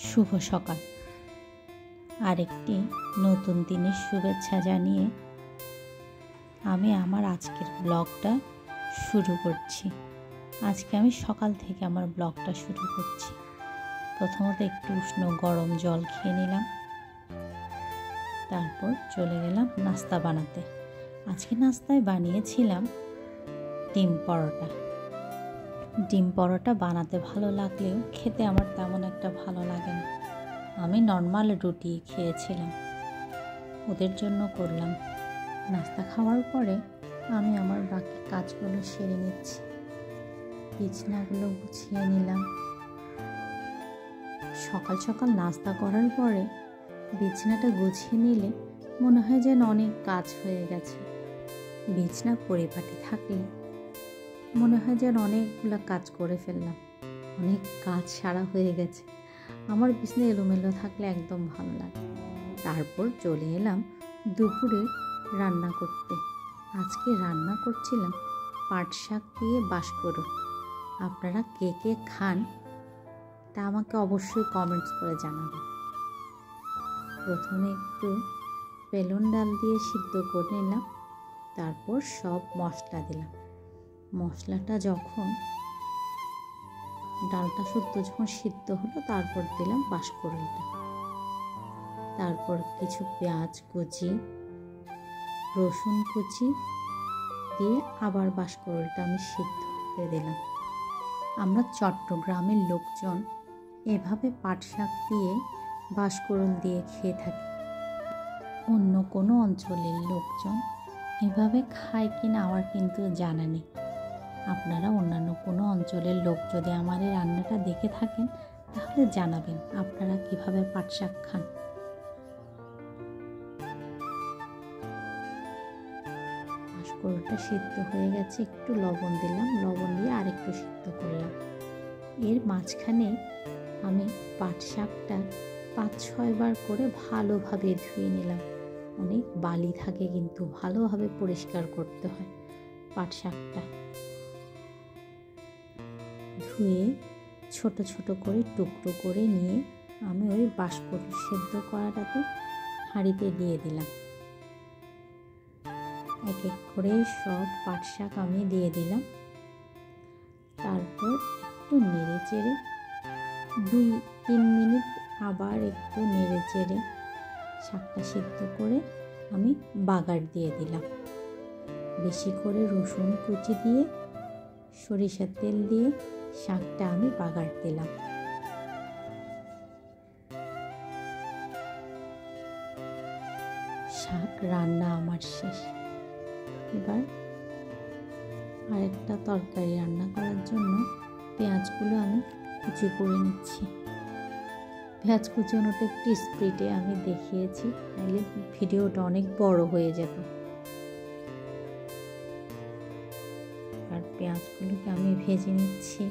শুভ সকাল। আরেকটি নতুন দিনের শুভেচ্ছা জানিয়ে আমি আমার আজকের ব্লগটা শুরু করছি। আজকে আমি সকাল থেকে আমার ব্লগটা শুরু করছি। প্রথমত একটু উষ্ণ গরম জল খেয়ে নিলাম, তারপর চলে গেলাম নাস্তা বানাতে। আজকে নাস্তায় বানিয়েছিলাম ডিম পরোটা। ডিম পরোটা বানাতে ভালো লাগলেও খেতে আমার তেমন একটা ভালো লাগে না। আমি নর্মাল রুটি খেয়েছিলাম, ওদের জন্য করলাম। নাস্তা খাওয়ার পরে আমি আমার বাকি কাজগুলো সেরে নিচ্ছি। বিছানাগুলো গুছিয়ে নিলাম। সকাল সকাল নাস্তা করার পরে বিছানাটা গুছিয়ে নিলে মনে হয় যেন অনেক কাজ হয়ে গেছে। বিছানা পরিপাটি থাকলে মনে হয় যেন অনেকগুলো কাজ করে ফেললাম, অনেক কাজ সারা হয়ে গেছে। আমার বিছানা এলোমেলো থাকলে একদম ভালো লাগে। তারপর চলে এলাম দুপুরে রান্না করতে। আজকে রান্না করছিলাম পাট শাক দিয়ে বাঁশকরুল। আপনারা কে কে খান তা আমাকে অবশ্যই কমেন্টস করে জানাবেন। প্রথমে একটু পেলন ডাল দিয়ে সিদ্ধ করে নিলাম, তারপর সব মশলা দিলাম। মশলাটা যখন ডালটা যখন সিদ্ধ হলো, তারপর দিলাম বাঁশকরুলটা। তারপর কিছু পেঁয়াজ কুচি, রসুন কুচি দিয়ে আবার বাঁশকরুলটা আমি সিদ্ধ হতে দিলাম। আমরা চট্টগ্রামের লোকজন এভাবে পাট শাক দিয়ে বাঁশকরুল দিয়ে খেয়ে থাকি। অন্য কোনো অঞ্চলের লোকজন এভাবে খায় কিনা আমার কিন্তু জানা নেই। আপনারা অন্যান্য কোনো অঞ্চলের লোক যদি আমার এই রান্নাটা দেখে থাকেন তাহলে জানাবেন আপনারা কিভাবে পাট শাক খান। বাঁশকরুলটা সিদ্ধ হয়ে গেছে, একটু লবণ দিলাম, লবণ দিয়ে আরেকটু সিদ্ধ করলাম। এর মাঝখানে আমি পাট শাকটা 5-6 বার করে ভালোভাবে ধুয়ে নিলাম। অনেক বালি থাকে, কিন্তু ভালোভাবে পরিষ্কার করতে হয়। পাট শাকটা ধুয়ে ছোট ছোট করে টুকরো করে নিয়ে আমি ওই বাঁশকরুল সেদ্ধ করাটাতে হাঁড়িতে দিয়ে দিলাম। এক এক করে সব পাট শাক আমি দিয়ে দিলাম। তারপর একটু নেড়ে চেড়ে 2-3 মিনিট আবার একটু নেড়ে চেড়ে শাকটা সিদ্ধ করে আমি বাগার দিয়ে দিলাম। বেশি করে রসুন কুচি দিয়ে সরিষার তেল দিয়ে শাকটা আমি বাগার দিলাম। শাক রান্না আমার শেষ। এবার আরেকটা তরকারি রান্না করার জন্য পেঁয়াজগুলো আমি কুচি করে নিচ্ছি। পেঁয়াজ কুচানোটা একটু স্পিডে আমি দেখিয়েছি, নাহলে ভিডিওটা অনেক বড় হয়ে যেত। আর পেঁয়াজগুলোকে আমি ভেজে নিচ্ছি।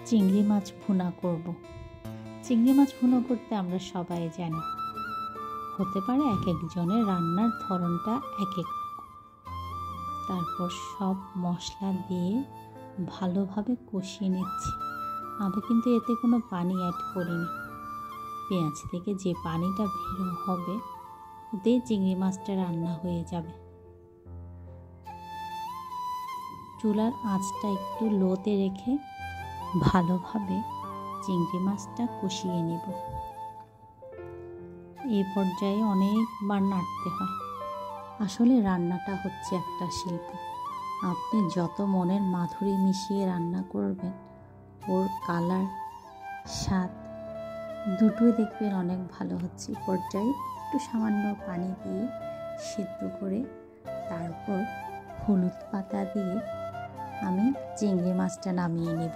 চিংড়ি মাছ ভুনা করব। চিংড়ি মাছ ভুনা করতে আমরা সবাই জানি, হতে পারে এক একজনের রান্নার ধরনটা এক এক রকম। তারপর সব মশলা দিয়ে ভালোভাবে কষিয়ে নিচ্ছি। আমি কিন্তু এতে কোনো পানি অ্যাড করিনি। পেঁয়াজ থেকে যে পানিটা বের হবে ওতেই চিংড়ি মাছটা রান্না হয়ে যাবে। চুলার আঁচটা একটু লোতে রেখে ভালোভাবে চিংড়ি মাছটা কষিয়ে নেব। এই পর্যায়ে অনেকবার নাড়তে হয়। আসলে রান্নাটা হচ্ছে একটা শিল্প। আপনি যত মনের মাধুরী মিশিয়ে রান্না করবেন, ওর কালার স্বাদ দুটোই দেখবেন অনেক ভালো হচ্ছে। পর্যায়ে একটু সামান্য পানি দিয়ে সিদ্ধ করে তারপর হলুদ পাতা দিয়ে আমি চিংড়ি মাছটা নামিয়ে নেব।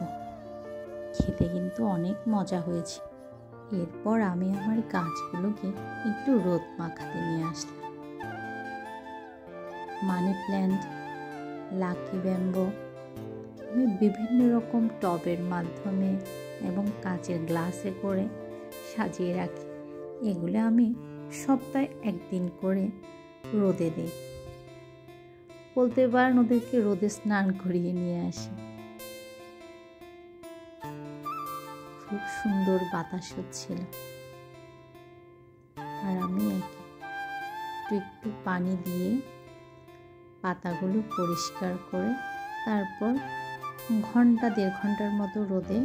খেতে কিন্তু অনেক মজা হয়েছে। এরপর আমি আমার গাছগুলোকে একটু রোদ মাখাতে নিয়ে আসলাম। মানি প্ল্যান্ট, লাকি ব্যাম্বো আমি বিভিন্ন রকম টবের মাধ্যমে এবং কাঁচের গ্লাসে করে সাজিয়ে রাখি। এগুলো আমি সপ্তাহে একদিন করে রোদে দিই। বলতে পারেন ওদেরকে রোদে স্নান করিয়ে নিয়ে আসি। খুব সুন্দর বাতাস হচ্ছিল। আর আমি একটু একটু পানি দিয়ে পাতাগুলো পরিষ্কার করে তারপর ঘন্টা 1.5 ঘন্টার মতো রোদে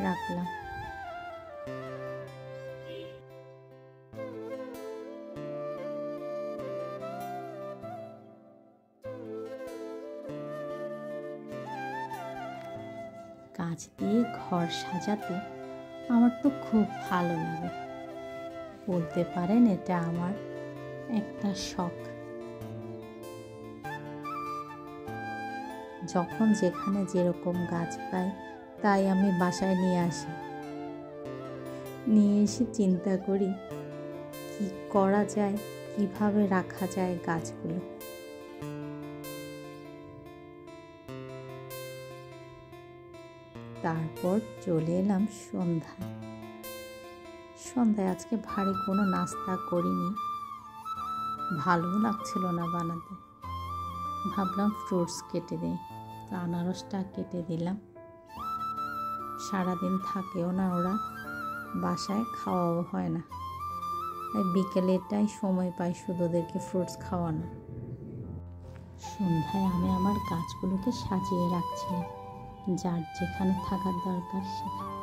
রাখলাম। গাছ দিয়ে ঘর সাজাতে আমার তো খুব ভালো লাগে। বলতে পারেন এটা আমার একটা শখ। যখন যেখানে যেরকম গাছ পাই তাই আমি বাসায় নিয়ে আসি। নিয়ে এসে চিন্তা করি কি করা যায়, কিভাবে রাখা যায় গাছগুলো। তারপর চলে এলাম সন্ধ্যায় আজকে ভারী কোনো নাস্তা করিনি, ভালোও লাগছিল না বানাতে। ভাবলাম ফ্রুটস কেটে দিই, তো আনারসটা কেটে দিলাম। সারাদিন থাকেও না ওরা, বাসায় খাওয়াও হয় না, তাই বিকেলেরটাই সময় পাই শুধু ওদেরকে ফ্রুটস খাওয়ানো। সন্ধ্যায় আমি আমার গাছগুলোকে সাজিয়ে রাখছিলাম, যার যেখানে থাকার দরকার সেখানে।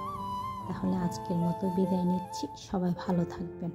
তাহলে আজকের মতো বিদায় নিচ্ছি, সবাই ভালো থাকবেন।